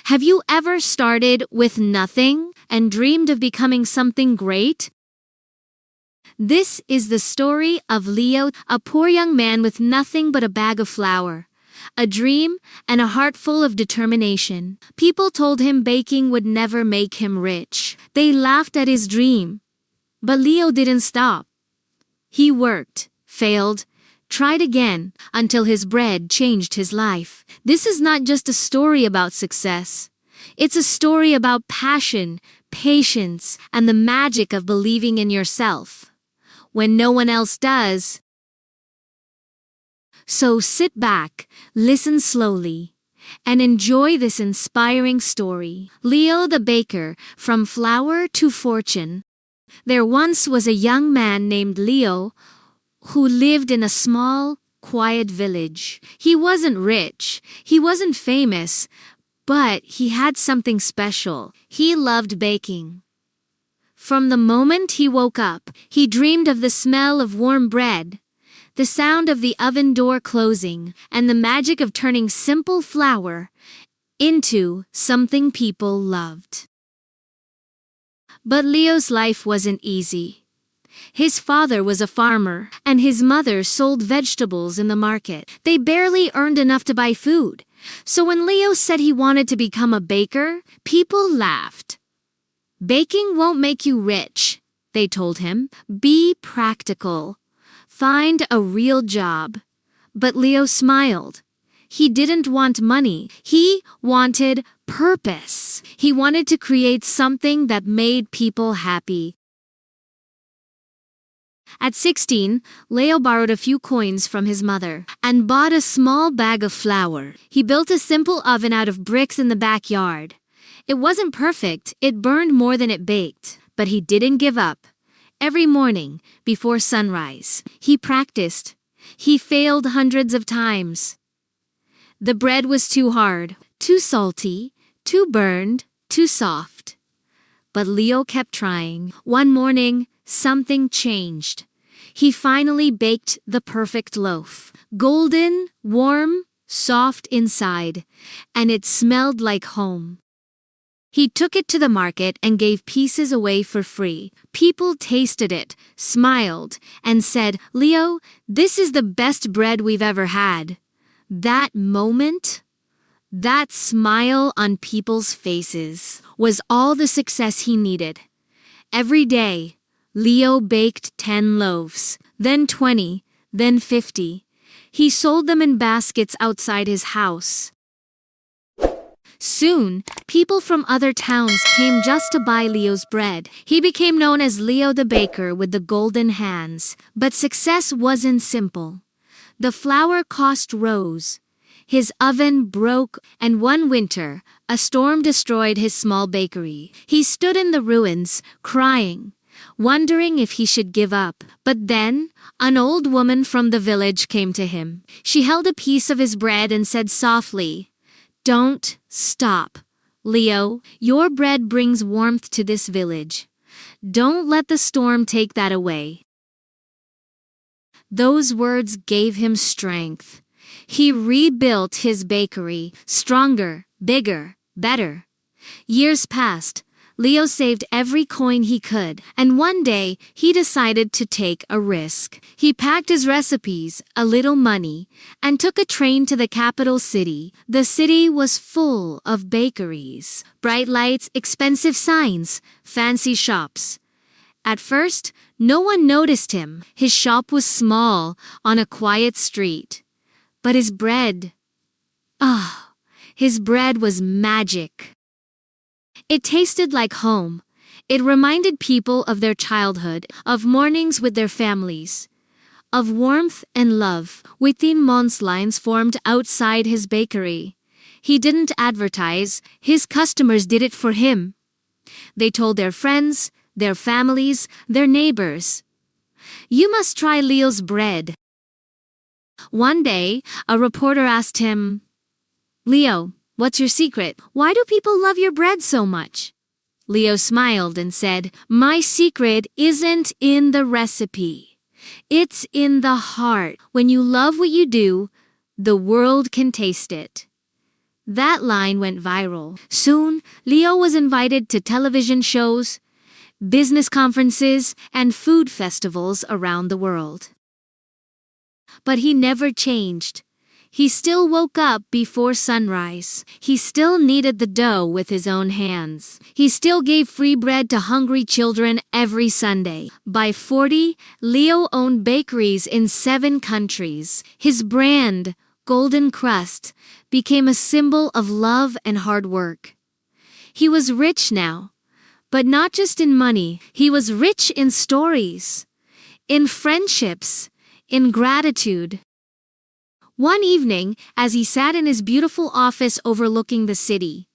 Have you ever started with nothing and dreamed of becoming something great? This is the story of Leo, a poor young man with nothing but a bag of flour, a dream, and a heart full of determination. People told him baking would never make him rich. They laughed at his dream. But Leo didn't stop. He worked, failed, tried again, until his bread changed his life. This is not just a story about success. It's a story about passion, patience, and the magic of believing in yourself when no one else does. So sit back, listen slowly, and enjoy this inspiring story. Leo the baker, from flour to fortune. There once was a young man named Leo who lived in a small, quiet village. He wasn't rich, he wasn't famous, but he had something special. He loved baking. From the moment he woke up, he dreamed of the smell of warm bread, the sound of the oven door closing, and the magic of turning simple flour into something people loved. But Leo's life wasn't easy. His father was a farmer, and his mother sold vegetables in the market. They barely earned enough to buy food. So when Leo said he wanted to become a baker, people laughed. "Baking won't make you rich," they told him. "Be practical. Find a real job." But Leo smiled. He didn't want money. He wanted purpose. He wanted to create something that made people happy. At 16, Leo borrowed a few coins from his mother and bought a small bag of flour. He built a simple oven out of bricks in the backyard. It wasn't perfect, it burned more than it baked, but he didn't give up. Every morning, before sunrise, he practiced. He failed hundreds of times. The bread was too hard, too salty, too burned, too soft. But Leo kept trying. One morning, something changed. He finally baked the perfect loaf. Golden, warm, soft inside, and it smelled like home. He took it to the market and gave pieces away for free. People tasted it, smiled, and said, "Leo, this is the best bread we've ever had." That moment, that smile on people's faces, was all the success he needed. Every day, Leo baked 10 loaves, then 20, then 50. He sold them in baskets outside his house. Soon, people from other towns came just to buy Leo's bread. He became known as Leo the baker with the golden hands. But success wasn't simple. The flour cost rose. His oven broke, and one winter, a storm destroyed his small bakery. He stood in the ruins, crying, wondering if he should give up. But then, an old woman from the village came to him. She held a piece of his bread and said softly, "Don't stop. Leo, your bread brings warmth to this village. Don't let the storm take that away." Those words gave him strength. He rebuilt his bakery, stronger, bigger, better. Years passed. Leo saved every coin he could, and one day he decided to take a risk. He packed his recipes, a little money, and took a train to the capital city. The city was full of bakeries, bright lights, expensive signs, fancy shops. At first, no one noticed him. His shop was small, on a quiet street. But his bread was magic. It tasted like home. It reminded people of their childhood, of mornings with their families, of warmth and love. Within months, lines formed outside his bakery. He didn't advertise, his customers did it for him. They told their friends, their families, their neighbors, "You must try Leo's bread." One day, a reporter asked him, "Leo, what's your secret? Why do people love your bread so much?" Leo smiled and said, "My secret isn't in the recipe. It's in the heart. When you love what you do, the world can taste it." That line went viral. Soon, Leo was invited to television shows, business conferences, and food festivals around the world. But he never changed. He still woke up before sunrise. He still kneaded the dough with his own hands. He still gave free bread to hungry children every Sunday. By 40, Leo owned bakeries in 7 countries. His brand, Golden Crust, became a symbol of love and hard work. He was rich now, but not just in money. He was rich in stories, in friendships, in gratitude. One evening, as he sat in his beautiful office overlooking the city,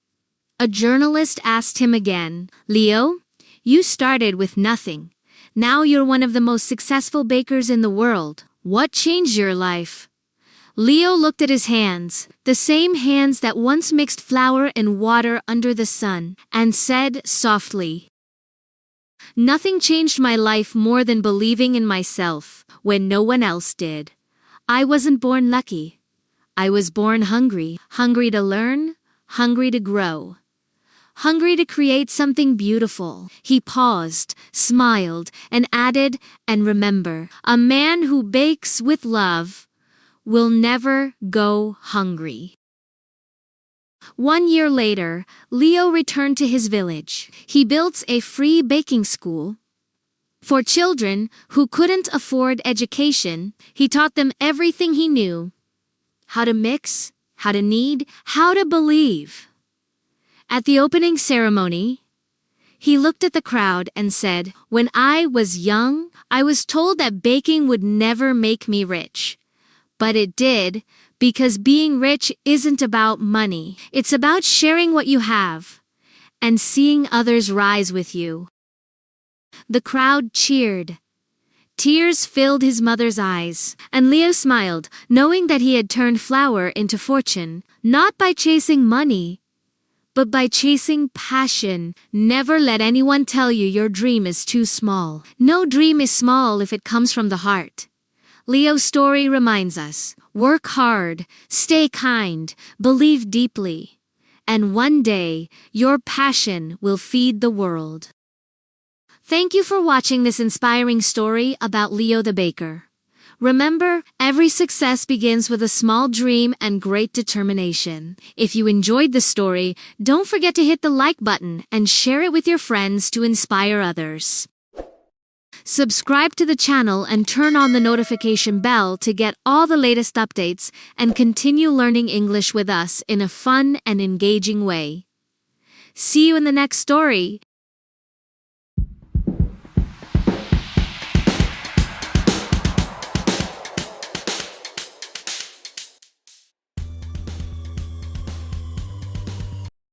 a journalist asked him again, "Leo, you started with nothing. Now you're one of the most successful bakers in the world. What changed your life?" Leo looked at his hands, the same hands that once mixed flour and water under the sun, and said softly, "Nothing changed my life more than believing in myself when no one else did. I wasn't born lucky. I was born hungry. Hungry to learn, hungry to grow, hungry to create something beautiful." He paused, smiled, and added, "And remember, a man who bakes with love will never go hungry." 1 year later, Leo returned to his village. He built a free baking school for children who couldn't afford education. He taught them everything he knew: how to mix, how to knead, how to believe. At the opening ceremony, he looked at the crowd and said, "When I was young, I was told that baking would never make me rich. But it did, because being rich isn't about money. It's about sharing what you have and seeing others rise with you." The crowd cheered. Tears filled his mother's eyes, and Leo smiled, knowing that he had turned flour into fortune, not by chasing money, but by chasing passion. Never let anyone tell you your dream is too small. No dream is small if it comes from the heart. Leo's story reminds us: work hard, stay kind, believe deeply, and one day your passion will feed the world. Thank you for watching this inspiring story about Leo the baker. Remember, every success begins with a small dream and great determination. If you enjoyed the story, don't forget to hit the like button and share it with your friends to inspire others. Subscribe to the channel and turn on the notification bell to get all the latest updates and continue learning English with us in a fun and engaging way. See you in the next story.